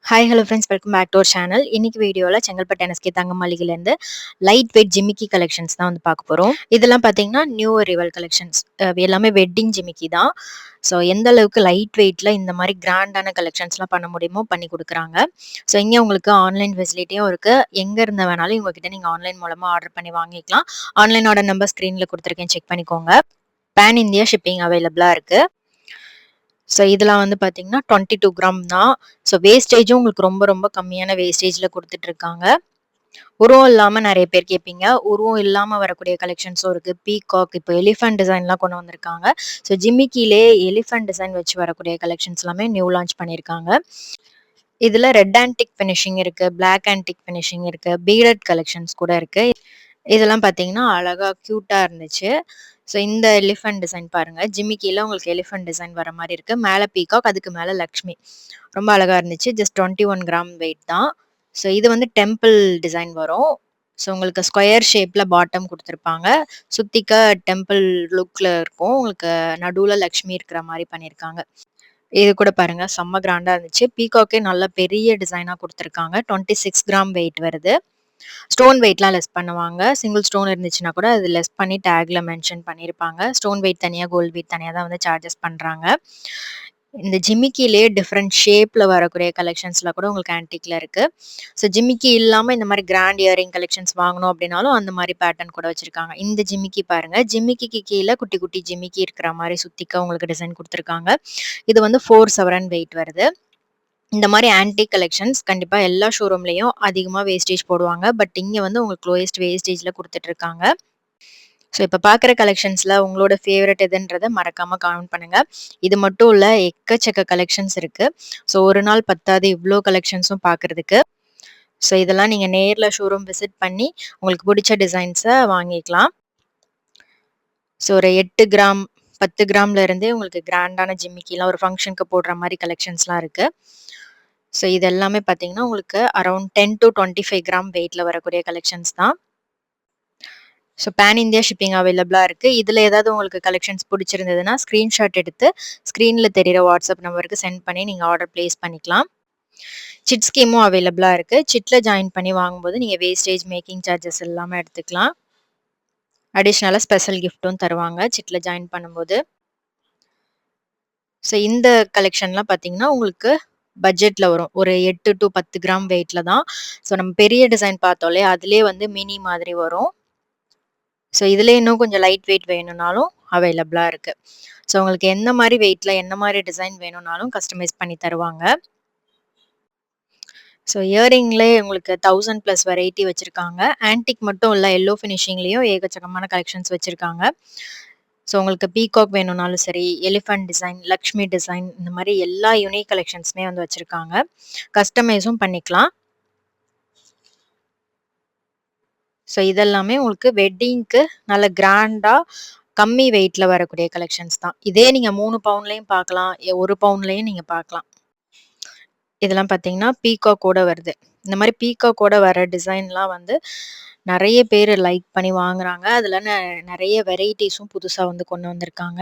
Hi hello friends, welcome back to our channel. இன்னைக்கு வீடியோவில் Chengalpattu NSK தங்க மளிகையிலேருந்து லைட் வெயிட் ஜிமிக்கி கலெக்ஷன்ஸ் தான் வந்து பார்க்க போகிறோம். இதெல்லாம் பார்த்தீங்கன்னா நியூ அரைவல் கலெக்ஷன்ஸ். எல்லாமே வெட்டிங் ஜிமிக்கி தான். ஸோ எந்த அளவுக்கு லைட் வெயிட்டில் இந்த மாதிரி கிராண்டான கலெக்ஷன்ஸ்லாம் பண்ண முடியுமோ பண்ணி கொடுக்குறாங்க. ஸோ இங்கே உங்களுக்கு ஆன்லைன் ஃபெசிலிட்டியும் இருக்குது. எங்கே இருந்த வேணாலும் இவங்ககிட்ட நீங்கள் ஆன்லைன் மூலமாக ஆர்டர் பண்ணி வாங்கிக்கலாம். ஆன்லைனோட நம்பர் ஸ்க்ரீனில் கொடுத்துருக்கேன், செக் பண்ணிக்கோங்க. பேன் இந்தியா ஷிப்பிங் அவைலபிளாக இருக்குது. ஸோ இதெல்லாம் வந்து பார்த்தீங்கன்னா 22 கிராம் தான். ஸோ வேஸ்டேஜும் உங்களுக்கு ரொம்ப ரொம்ப கம்மியான வேஸ்டேஜில் கொடுத்துட்ருக்காங்க. உருவம் இல்லாமல் நிறைய பேர் கேட்பீங்க. உருவம் இல்லாமல் வரக்கூடிய கலெக்ஷன்ஸும் இருக்குது. பீகாக், இப்போ எலிஃபண்ட் டிசைன்லாம் கொண்டு வந்திருக்காங்க. ஸோ ஜிமிக்கிலே எலிஃபண்ட் டிசைன் வச்சு வரக்கூடிய கலெக்ஷன்ஸ் எல்லாமே நியூ லான்ச் பண்ணியிருக்காங்க. இதில் ரெட் ஆன்டிக் ஃபினிஷிங் இருக்குது, பிளாக் ஆன்டிக் ஃபினிஷிங் இருக்குது, பீடட் கலெக்ஷன்ஸ் கூட இருக்குது. இதெல்லாம் பார்த்தீங்கன்னா அழகாக க்யூட்டாக இருந்துச்சு. ஸோ இந்த எலிஃபண்ட் டிசைன் பாருங்கள், ஜிமிக்கியில் உங்களுக்கு எலிஃபண்ட் டிசைன் வர மாதிரி இருக்குது. மேலே பீகாக், அதுக்கு மேலே லக்ஷ்மி. ரொம்ப அழகாக இருந்துச்சு. ஜஸ்ட் 21 கிராம் வெயிட் தான். ஸோ இது வந்து டெம்பிள் டிசைன் வரும். ஸோ உங்களுக்கு ஸ்கொயர் ஷேப்பில் பாட்டம் கொடுத்துருப்பாங்க. சுத்திக்க டெம்பிள் லுக்கில் இருக்கும். உங்களுக்கு நடுவில் லக்ஷ்மி இருக்கிற மாதிரி பண்ணியிருக்காங்க. இது கூட பாருங்க, செம்ம கிராண்டாக இருந்துச்சு. பீகாக்கே நல்ல பெரிய டிசைனாக கொடுத்துருக்காங்க. 26 கிராம் வெயிட் வருது. ஸ்டோன் வெயிட்லாம் லெஸ் பண்ணுவாங்க. சிங்கிள் ஸ்டோன் இருந்துச்சுன்னா கூட அது லெஸ் பண்ணி டேக்ல மென்ஷன் பண்ணியிருப்பாங்க. ஸ்டோன் வெயிட் தனியாக, கோல்டு வெயிட் தனியாக தான் வந்து சார்ஜஸ் பண்ணுறாங்க. இந்த ஜிமிக்கிலேயே டிஃப்ரெண்ட் ஷேப்பில் வரக்கூடிய கலெக்ஷன்ஸ்லாம் கூட உங்களுக்கு ஆன்டிக்கில் இருக்குது. ஸோ ஜிமிக்கி இல்லாமல் இந்த மாதிரி கிராண்ட் இயரிங் கலெக்ஷன்ஸ் வாங்கணும் அப்படின்னாலும் அந்த மாதிரி பேட்டர்ன் கூட வச்சுருக்காங்க. இந்த ஜிமிக்கி பாருங்கள், ஜிமிக்கிக்கு கீழே குட்டி குட்டி ஜிமிக்கி இருக்கிற மாதிரி சுற்றிக்க உங்களுக்கு டிசைன் கொடுத்துருக்காங்க. இது வந்து 4 சவரன் வெயிட் வருது. இந்த மாதிரி ஆன்டிக் கலெக்ஷன்ஸ் கண்டிப்பாக எல்லா ஷோரூம்லேயும் அதிகமாக வேஸ்டேஜ் போடுவாங்க. பட் இங்கே வந்து உங்களுக்கு லோயஸ்ட் வேஸ்டேஜில் கொடுத்துட்ருக்காங்க. ஸோ இப்போ பார்க்குற கலெக்ஷன்ஸில் உங்களோட ஃபேவரட் எதுன்றதை மறக்காமல் கமெண்ட் பண்ணுங்கள். இது மட்டும் இல்லை, எக்கச்சக்க கலெக்ஷன்ஸ் இருக்குது. ஸோ ஒரு நாள் பத்தாது இவ்வளோ கலெக்ஷன்ஸும் பார்க்குறதுக்கு. ஸோ இதெல்லாம் நீங்கள் நேரில் ஷோரூம் விசிட் பண்ணி உங்களுக்கு பிடிச்ச டிசைன்ஸை வாங்கிக்கலாம். ஸோ ஒரு 8 கிராம் 10 கிராம்ல இருந்தே உங்களுக்கு கிராண்டான ஜிமிக்கிலாம் ஒரு ஃபங்க்ஷனுக்கு போடுற மாதிரி கலெக்ஷன்ஸ்லாம் இருக்குது. ஸோ இது எல்லாமே பார்த்தீங்கன்னா உங்களுக்கு அரௌண்ட் 10 to 25 கிராம் வெயிட்டில் வரக்கூடிய கலெக்ஷன்ஸ் தான். ஸோ பேன் இந்தியா ஷிப்பிங் அவைலபிளாக இருக்குது. இதில் ஏதாவது உங்களுக்கு கலெக்ஷன்ஸ் பிடிச்சிருந்ததுன்னா ஸ்க்ரீன்ஷாட் எடுத்து ஸ்க்ரீனில் தெரிகிற வாட்ஸ்அப் நம்பருக்கு சென்ட் பண்ணி நீங்கள் ஆர்டர் ப்ளேஸ் பண்ணிக்கலாம். சிட் ஸ்கீமும் அவைலபிளாக இருக்குது. சிட்டில் ஜாயின் பண்ணி வாங்கும்போது நீங்கள் வேஸ்டேஜ், மேக்கிங் சார்ஜஸ் இல்லாமல் எடுத்துக்கலாம். அடிஷ்னலாக ஸ்பெஷல் கிஃப்ட்டும் தருவாங்க சிட்டில் ஜாயின் பண்ணும்போது. ஸோ இந்த கலெக்ஷன்லாம் பார்த்தீங்கன்னா உங்களுக்கு பட்ஜெட்டில் வரும். ஒரு 8 to 10 கிராம் வெயிட்டில் தான். ஸோ நம்ம பெரிய டிசைன் பார்த்தோம்லே அதுலேயே வந்து மினி மாதிரி வரும். ஸோ இதில் இன்னும் கொஞ்சம் லைட் வெயிட் வேணும்னாலும் அவைலபிளாக இருக்குது. ஸோ உங்களுக்கு எந்த மாதிரி வெயிட்டில் என்ன மாதிரி டிசைன் வேணும்னாலும் கஸ்டமைஸ் பண்ணி தருவாங்க. ஸோ இயரிங்லேயே உங்களுக்கு 1000+ வெரைட்டி வச்சுருக்காங்க. ஆன்டிக் மட்டும் இல்லை, எல்லோ ஃபினிஷிங்லேயும் ஏகச்சக்கமான கலெக்ஷன்ஸ் வச்சுருக்காங்க. ஸோ உங்களுக்கு பீகாக் வேணும்னாலும் சரி, எலிஃபண்ட் டிசைன், லக்ஷ்மி டிசைன், இந்த மாதிரி எல்லா யூனிக் கலெக்ஷன்ஸுமே வந்து வச்சுருக்காங்க. கஸ்டமைஸும் பண்ணிக்கலாம். ஸோ இதெல்லாமே உங்களுக்கு வெட்டிங்க்கு நல்ல கிராண்டாக கம்மி வெயிட்டில் வரக்கூடிய கலெக்ஷன்ஸ் தான். இதே நீங்கள் 3 பவுன்லேயும் பார்க்கலாம், 1 பவுன்லேயும் நீங்கள் பார்க்கலாம். இதெல்லாம் பார்த்தீங்கன்னா பீகாக்கோட வருது. இந்த மாதிரி பீகாக்கோட வர டிசைன்லாம் வந்து நிறைய பேர் லைக் பண்ணி வாங்குறாங்க. அதில் நிறைய வெரைட்டிஸும் புதுசாக வந்து கொண்டு வந்திருக்காங்க.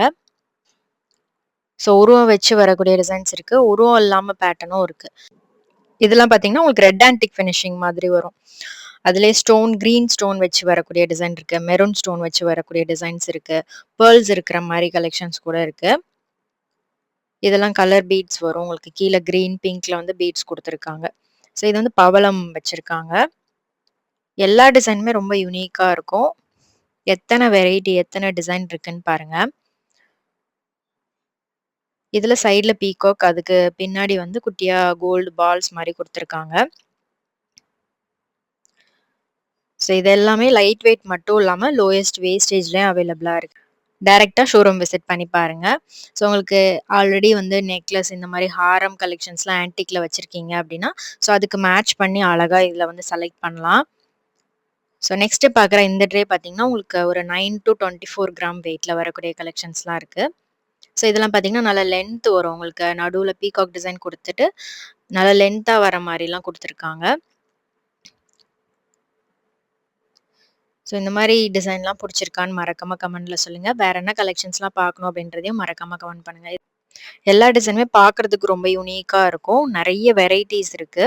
ஸோ உருவம் வச்சு வரக்கூடிய டிசைன்ஸ் இருக்குது, உருவம் இல்லாமல் பேட்டர்னும் இருக்குது. இதெல்லாம் பார்த்தீங்கன்னா உங்களுக்கு ரெட் ஆன்டிக் ஃபினிஷிங் மாதிரி வரும். அதிலே ஸ்டோன், கிரீன் ஸ்டோன் வச்சு வரக்கூடிய டிசைன் இருக்குது, மெரூன் ஸ்டோன் வச்சு வரக்கூடிய டிசைன்ஸ் இருக்குது, பேர்ல்ஸ் இருக்கிற மாதிரி கலெக்ஷன்ஸ் கூட இருக்குது. இதெல்லாம் கலர் பீட்ஸ் வரும். உங்களுக்கு கீழே கிரீன், பிங்க்ல வந்து பீட்ஸ் கொடுத்துருக்காங்க. ஸோ இது வந்து பவளம் வச்சுருக்காங்க. எல்லா டிசைனுமே ரொம்ப யூனிக்காக இருக்கும். எத்தனை வெரைட்டி, எத்தனை டிசைன் இருக்குன்னு பாருங்க. இதில் சைடில் பீகாக், அதுக்கு பின்னாடி வந்து குட்டியாக கோல்டு பால்ஸ் மாதிரி கொடுத்துருக்காங்க. ஸோ இது எல்லாமே லைட் வெயிட் மட்டும் இல்லாமல் லோயஸ்ட் வேஸ்டேஜ்லேயும் அவைலபிளாக இருக்குது. டைரெக்டாக ஷோரூம் விசிட் பண்ணி பாருங்கள். ஸோ உங்களுக்கு ஆல்ரெடி வந்து நெக்லஸ், இந்த மாதிரி ஹாரம் கலெக்ஷன்ஸ்லாம் ஆன்டிக்கில் வச்சுருக்கீங்க அப்படின்னா ஸோ அதுக்கு மேட்ச் பண்ணி அழகாக இதில் வந்து செலக்ட் பண்ணலாம். ஸோ நெக்ஸ்ட்டு பார்க்குற இந்த ட்ரே பார்த்தீங்கன்னா உங்களுக்கு ஒரு 9 to 24 கிராம் வெயிட்டில் வரக்கூடிய கலெக்ஷன்ஸ்லாம் இருக்குது. ஸோ இதெல்லாம் பார்த்தீங்கன்னா நல்ல லென்த் வரும். உங்களுக்கு நடுவில் பீகாக் டிசைன் கொடுத்துட்டு நல்ல லென்த்தாக வர மாதிரிலாம் கொடுத்துருக்காங்க. ஸோ இந்த மாதிரி டிசைன்லாம் பிடிச்சிருக்கான்னு மறக்காமல் கமெண்ட்டில் சொல்லுங்கள். வேறு என்ன கலெக்ஷன்ஸ்லாம் பார்க்கணும் அப்படின்றதையும் மறக்காமல் கமெண்ட் பண்ணுங்கள். எல்லா டிசைனுமே பார்க்கறதுக்கு ரொம்ப யூனிக்கா இருக்கும். நெறைய வெரைட்டீஸ் இருக்கு.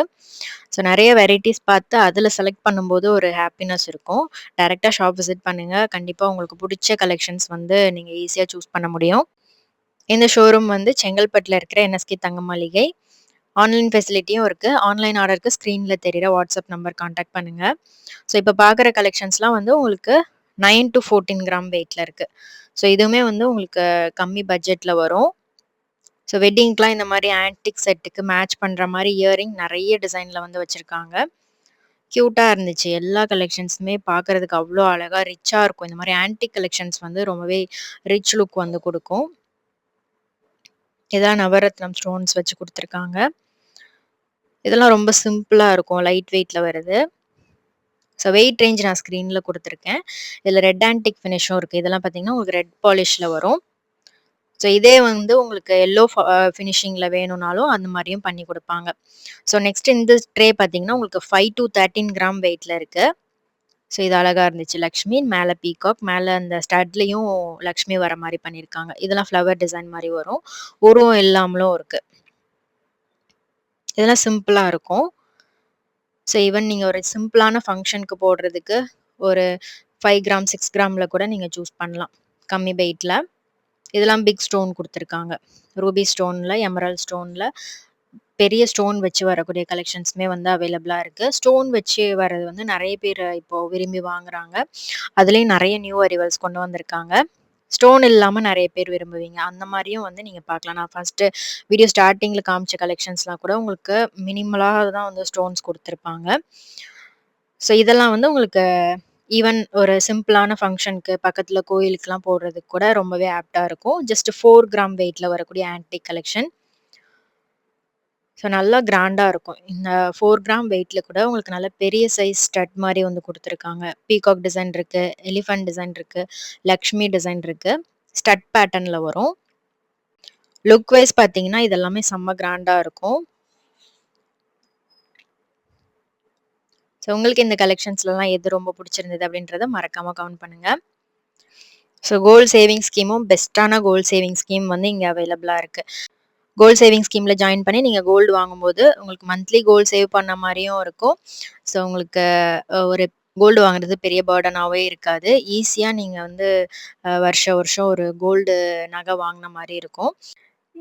ஸோ நெறைய வெரைட்டீஸ் பார்த்து அதில செலக்ட் பண்ணும்போது ஒரு ஹேப்பினஸ் இருக்கும். டைரக்ட்டா ஷாப் விசிட் பண்ணுங்க. கண்டிப்பா உங்களுக்கு புடிச்ச கலெக்ஷன்ஸ் வந்து நீங்க ஈஸியா சூஸ் பண்ண முடியும். இந்த ஷோரூம் வந்து செங்கல்பட்டுல இருக்கிற என்எஸ்கே தங்க மாளிகை. ஆன்லைன் ஃபெசிலிட்டியும் இருக்கு. ஆன்லைன் ஆர்டருக்கு ஸ்க்ரீன்ல தெரியிற வாட்ஸ்அப் நம்பர் கான்டாக்ட் பண்ணுங்க. ஸோ இப்ப பார்க்குற கலெக்ஷன்ஸ்லாம் வந்து உங்களுக்கு 9 டூ 14 கிராம் வெயிட்ல இருக்கு. ஸோ இதுவுமே வந்து உங்களுக்கு கம்மி பட்ஜெட்ல வரும். ஸோ வெட்டிங்க்குலாம் இந்த மாரி ஆன்டிக் செட்டுக்கு மேட்ச் பண்ற மாரி இயரிங் நெறைய டிசைன்ல வந்து வச்சிருக்காங்க. கியூட்டா இருந்துச்சு. எல்லா கலெக்ஷன்ஸுமே பார்க்கறதுக்கு அவ்ளோ அழகா ரிச்சா இருக்கும். இந்த மாரி ஆன்டிக் கலெக்ஷன்ஸ் வந்து ரொம்பவே ரிச் லுக் வந்து குடுக்கும். இதெல்லாம் நவரத்னம் ஸ்டோன்ஸ் வச்சு குடுத்துருக்காங்க. இதெல்லாம் ரொம்ப சிம்பிளா இருக்கும். லைட் வெயிட்ல வருது. ஸோ வெயிட் ரேஞ்ச் நான் ஸ்க்ரீன்ல குடுத்துருக்கேன். இதுல ரெட் ஆன்டிக் ஃபினிஷும் இருக்கு. இதெல்லாம் பார்த்தீங்கன்னா, உங்களுக்கு ரெட் பாலிஷ்ல வரும். ஸோ இதே வந்து உங்களுக்கு எல்லோ ஃபினிஷிங்ல வேணும்னாலும் அந்த மாரியும் பண்ணி குடுப்பாங்க. ஸோ நெக்ஸ்ட் இந்த ட்ரே பார்த்தீங்கன்னா, உங்களுக்கு 5 டூ 13 கிராம் வெயிட்ல இருக்கு. ஸோ இது அழகா இருந்துச்சு. லக்ஷ்மி மேல பீகாக், மேல அந்த ஸ்டட்லயும் லக்ஷ்மி வர மாரி பண்ணியிருக்காங்க. இதெல்லாம் ஃப்ளவர் டிசைன் மாரி வரும். உருவம் இல்லாமலும் இருக்கு. இதெல்லாம் சிம்பிளா இருக்கும். ஸோ ஈவன் நீங்க ஒரு சிம்பிளான ஃபங்ஷனுக்கு போடுறதுக்கு ஒரு 5 கிராம், 6 கிராம்ல கூட நீங்க சூஸ் பண்ணலாம். கம்மி வெயிட்ல. இதெல்லாம் பிக் ஸ்டோன் குடுத்துருக்காங்க. ரூபி ஸ்டோன்ல, எமரால்ட் ஸ்டோன்ல பெரிய ஸ்டோன் வச்சு வரக்கூடிய கலெக்ஷன்ஸுமே வந்து அவைலபிளா இருக்கு. ஸ்டோன் வச்சு வர்றது வந்து நெறைய பேர் இப்போ விரும்பி வாங்குறாங்க. அதுலயும் நெறைய நியூ அரைவல்ஸ் கொண்டு வந்திருக்காங்க. ஸ்டோன் இல்லாம நெறைய பேர் விரும்புவீங்க. அந்த மாரியும் வந்து நீங்க பார்க்கலாம். நான் ஃபர்ஸ்ட்டு வீடியோ ஸ்டார்ட்டிங்ல காமிச்ச கலெக்ஷன்ஸ்லாம் கூட உங்களுக்கு மினிமலா தான் வந்து ஸ்டோன்ஸ் குடுத்துருப்பாங்க. ஸோ இதெல்லாம் வந்து உங்களுக்கு ஈவன் ஒரு சிம்பிளான ஃபங்ஷனுக்கு பக்கத்துல கோயிலுக்குலாம் போடுறதுக்கு கூட ரொம்பவே ஆப்ட்டா இருக்கும். ஜஸ்ட் 4 கிராம் வெயிட்ல வரக்கூடிய ஆன்டிக் கலெக்ஷன். ஸோ நல்லா கிராண்டா இருக்கும். இந்த 4 கிராம் வெயிட்ல கூட உங்களுக்கு நல்ல பெரிய சைஸ் ஸ்டட் மாரி வந்து குடுத்துருக்காங்க. பீகாக் டிசைன் இருக்கு, எலிஃபண்ட் டிசைன் இருக்கு, லக்ஷ்மி டிசைன் இருக்கு. ஸ்டட் பேட்டர்ன்ல வரும். லுக் வைஸ் பார்த்தீங்கன்னா, இது எல்லாமே செம்ம கிராண்டா இருக்கும். ஸோ உங்களுக்கு இந்த கலெக்ஷன்ஸ்லலாம் எது ரொம்ப புடிச்சிருந்தது அப்படின்றத மறக்காம கமெண்ட் பண்ணுங்க. ஸோ கோல்ட் சேவிங் ஸ்கீமும் பெஸ்ட்டான கோல்ட் சேவிங் ஸ்கீம் வந்து இங்க அவைலபிளா இருக்கு. கோல்ட் சேவிங் ஸ்கீம்ல ஜாயின் பண்ணி நீங்க கோல்டு வாங்கும்போது, உங்களுக்கு மந்த்லி கோல்ட் சேவ் பண்ண மாரியும் இருக்கும். ஸோ உங்களுக்கு ஒரு கோல்டு வாங்குறது பெரிய பர்டனாவே இருக்காது. ஈஸியா நீங்க வந்து வருஷம் வருஷம் ஒரு கோல்டு நகை வாங்குன மாரி இருக்கும்.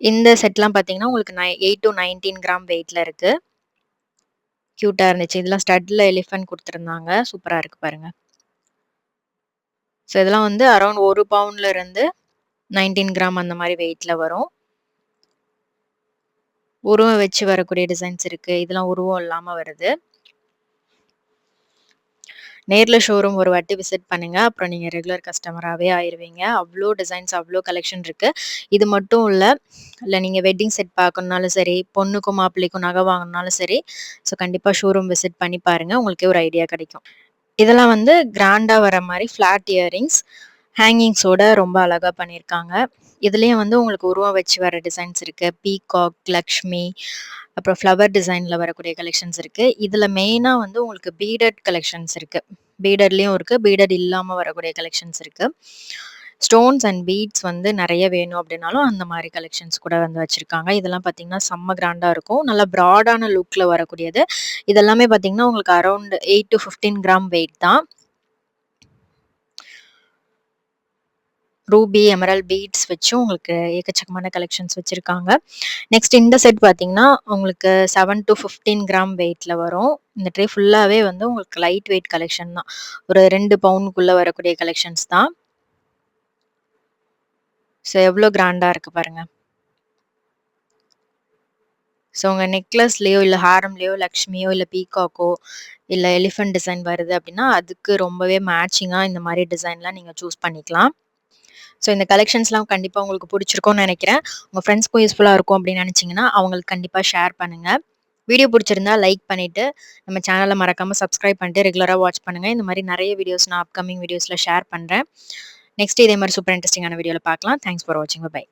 இந்த செட்லாம் பார்த்தீங்கன்னா, உங்களுக்கு 8 டூ 19 கிராம் வெயிட்ல இருக்கு. கியூட்டா இருந்துச்சு. இதெல்லாம் ஸ்டட்ல எலிஃபண்ட் குடுத்துருந்தாங்க. சூப்பரா இருக்கு பாருங்க. ஸோ இதெல்லாம் வந்து அரவுண்ட் 1 பவுண்ட்ல இருந்து 19 கிராம் அந்த மாரி வெயிட்ல வரும். உருவம் வச்சு வரக்கூடிய டிசைன்ஸ் இருக்கு. இதெல்லாம் உருவம் இல்லாம வருது. நேர்ல ஷோரூம் ஒரு வாட்டி விசிட் பண்ணுங்க. அப்புறம் நீங்க ரெகுலர் கஸ்டமராவே ஆயிருவீங்க. அவ்ளோ டிசைன்ஸ், அவ்ளோ கலெக்ஷன் இருக்கு. இது மட்டும் இல்ல நீங்க வெட்டிங் செட் பார்க்கணும்னாலும் சரி, பொண்ணுக்கும் மாப்பிள்ளைக்கும் நகை வாங்கணும்னாலும் சரி, ஸோ கண்டிப்பா ஷோரூம் விசிட் பண்ணி பாருங்க. உங்களுக்கே ஒரு ஐடியா கிடைக்கும். இதெல்லாம் வந்து கிராண்டா வர மாரி ஃபிளாட் இயரிங்ஸ், ஹேங்கிங்ஸோட ரொம்ப அழகா பண்ணியிருக்காங்க. இதுலயும் வந்து உங்களுக்கு உருவம் வச்சு வர டிசைன்ஸ் இருக்கு. பீகாக், லக்ஷ்மி, அப்புறம் ஃப்ளவர் டிசைன்ல வரக்கூடிய கலெக்ஷன்ஸ் இருக்கு. இதுல மெயினா வந்து உங்களுக்கு பீடட் கலெக்ஷன்ஸ் இருக்கு. பீடட்லயும் இருக்கு. பீடட் இல்லாம வரக்கூடிய கலெக்ஷன்ஸ் இருக்கு. ஸ்டோன்ஸ் அண்ட் பீட்ஸ் வந்து நெறைய வேணும் அப்டின்னாலும் அந்த மாரி கலெக்ஷன்ஸ் கூட வந்து வச்சிருக்காங்க. இதெல்லாம் பார்த்தீங்கன்னா, செம்ம கிராண்டா இருக்கும். நல்லா ப்ராடான லுக்ல வரக்கூடியது. இதெல்லாமே பார்த்தீங்கன்னா, உங்களுக்கு அரவுண்ட் 8 டூ 15 கிராம் வெயிட் தான். ரூபி, எமரால்ட் பீட்ஸ் வச்சும் உங்களுக்கு எக்கச்சக்கமான கலெக்ஷன்ஸ் வச்சிருக்காங்க. நெக்ஸ்ட் இந்த செட் பார்த்தீங்கன்னா, உங்களுக்கு 7 டூ 15 கிராம் வெயிட்ல வரும். இந்த ட்ரே ஃபுல்லாவே வந்து உங்களுக்கு லைட் வெயிட் கலெக்ஷன் தான். ஒரு 2 பவுண்டுக்குள்ள வரக்கூடிய கலெக்ஷன்ஸ் தான். ஸோ எவ்ளோ கிராண்டா இருக்கு பாருங்க. ஸோ உங்க நெக்லஸ்லயோ, இல்ல ஹாரம்லயோ, லக்ஷ்மியோ, இல்ல பீகாக்கோ, இல்ல எலிஃபண்ட் டிசைன் வருது அப்டின்னா, அதுக்கு ரொம்பவே மேட்சிங்கா இந்த மாரி டிசைன்லாம் நீங்க சூஸ் பண்ணிக்கலாம். ஸோ இந்த கலெக்ஷன்ஸ்லாம் கண்டிப்பா உங்களுக்கு புடிச்சிருக்கும்னு நெனைக்கிறேன். உங்க ஃப்ரெண்ட்ஸ்க்கும் யூஸ்ஃபுல்லா இருக்கும் அப்டின்னு நெனச்சீங்கன்னா, அவங்களுக்கு கண்டிப்பா ஷேர் பண்ணுங்க. வீடியோ புடிச்சிருந்தா லைக் பண்ணிட்டு, நம்ம சேனல மறக்காம சப்ஸ்கிரைப் பண்ணிட்டு ரெகுலரா வாட்ச் பண்ணுங்க. இந்த மாரி நெறைய வீடியோஸ் நான் அப்கமிங் வீடியோஸ்ல ஷேர் பண்றேன். நெக்ஸ்ட் இதே மாரி சூப்பர் இன்ட்ரஸ்டிங்கான வீடியோல பார்க்கலாம். தேங்க்ஸ் ஃபார் வாட்சிங். பை.